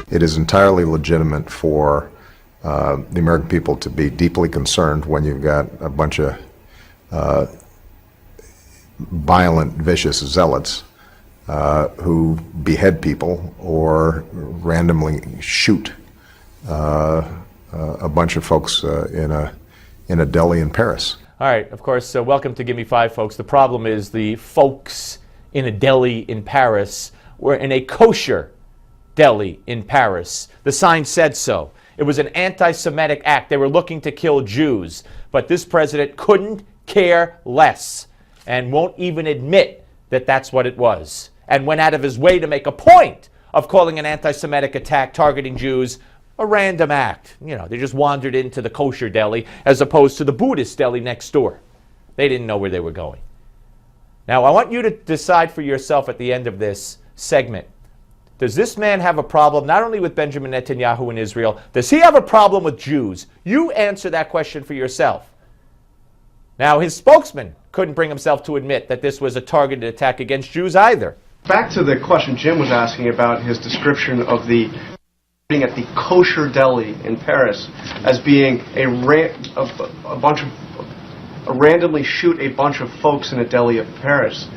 It is entirely legitimate for the American people to be deeply concerned when you've got a bunch of violent, vicious zealots who behead people or randomly shoot a bunch of folks in a deli in Paris. All right, of course, welcome to Give Me Five, folks. The problem is the folks in a deli in Paris were in a kosher deli in Paris. The sign said so. It was an anti-Semitic act. They were looking to kill Jews. But this president couldn't care less and won't even admit that that's what it was, and went out of his way to make a point of calling an anti-Semitic attack targeting Jews a random act. You know, they just wandered into the kosher deli as opposed to the Buddhist deli next door. They didn't know where they were going. Now, I want you to decide for yourself at the end of this segment, does this man have a problem not only with Benjamin Netanyahu in Israel, does he have a problem with Jews? You answer that question for yourself. Now, his spokesman couldn't bring himself to admit that this was a targeted attack against Jews either. Back to the question Jim was asking about his description of the at the kosher deli in Paris as being randomly shoot a bunch of folks in a deli of Paris.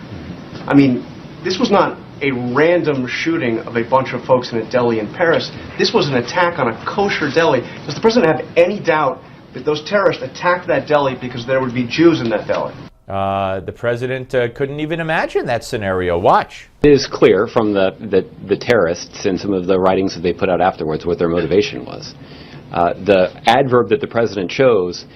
I mean, this was not a random shooting of a bunch of folks in a deli in Paris. This was an attack on a kosher deli. Does the president have any doubt that those terrorists attacked that deli because there would be Jews in that deli? The president couldn't even imagine that scenario. Watch. It is clear from the terrorists and some of the writings that they put out afterwards what their motivation was. The adverb that the president chose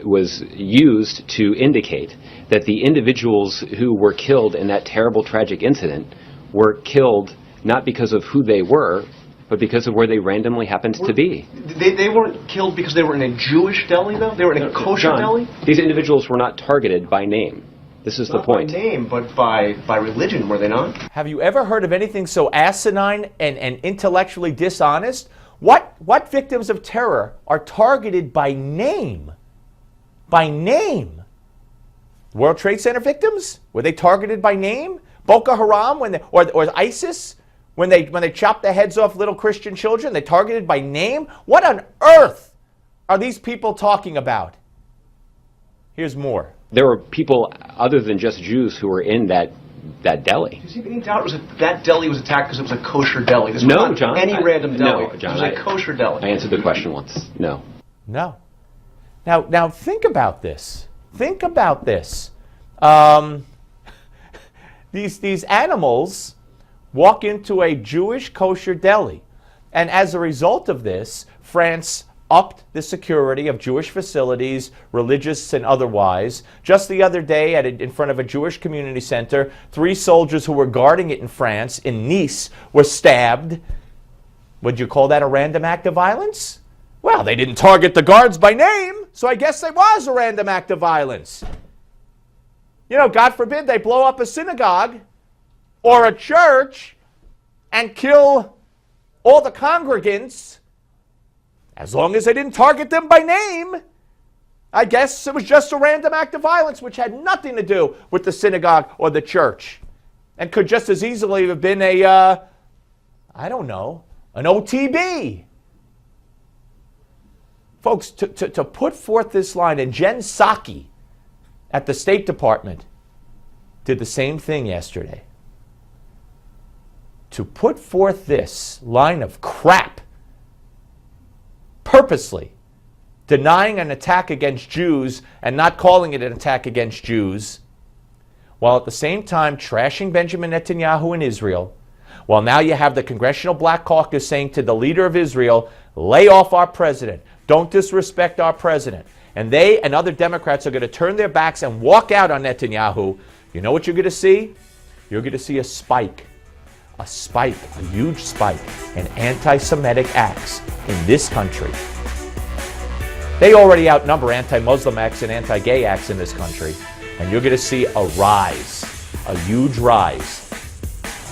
was used to indicate that the individuals who were killed in that terrible, tragic incident were killed not because of who they were, but because of where they randomly happened to be. They weren't killed because they were in a Jewish deli, though? They were in a kosher deli? These individuals were not targeted by name. This is the point. Not by name, but by religion, were they not? Have you ever heard of anything so asinine and intellectually dishonest? What victims of terror are targeted by name? By name? World Trade Center victims? Were they targeted by name? Boko Haram or ISIS? When they chopped the heads off little Christian children, they targeted by name? What on earth are these people talking about? Here's more. There were people other than just Jews who were in that deli. Do you see any doubt that deli was attacked because it was a kosher deli? This was No, not John. Any random deli. No, John. It was a kosher deli. I answered the question once. No. No. Now think about this. Think about this. These animals walk into a Jewish kosher deli. And as a result of this, France upped the security of Jewish facilities, religious and otherwise. Just the other day, in front of a Jewish community center, 3 soldiers who were guarding it in France, in Nice, were stabbed. Would you call that a random act of violence? Well, they didn't target the guards by name, so I guess it was a random act of violence. You know, God forbid they blow up a synagogue or a church and kill all the congregants. As long as they didn't target them by name, I guess it was just a random act of violence which had nothing to do with the synagogue or the church and could just as easily have been an OTB. Folks, to put forth this line, and Jen Psaki at the State Department did the same thing yesterday. To put forth this line of crap, purposely denying an attack against Jews and not calling it an attack against Jews, while at the same time trashing Benjamin Netanyahu in Israel, while now you have the Congressional Black Caucus saying to the leader of Israel, lay off our president, don't disrespect our president. And they and other Democrats are going to turn their backs and walk out on Netanyahu. You know what you're going to see? You're going to see a spike, a huge spike in anti-Semitic acts in this country. They already outnumber anti-Muslim acts and anti-gay acts in this country. And you're going to see a rise, a huge rise.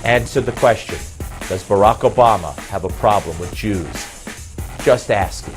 Answer the question, does Barack Obama have a problem with Jews? Just asking.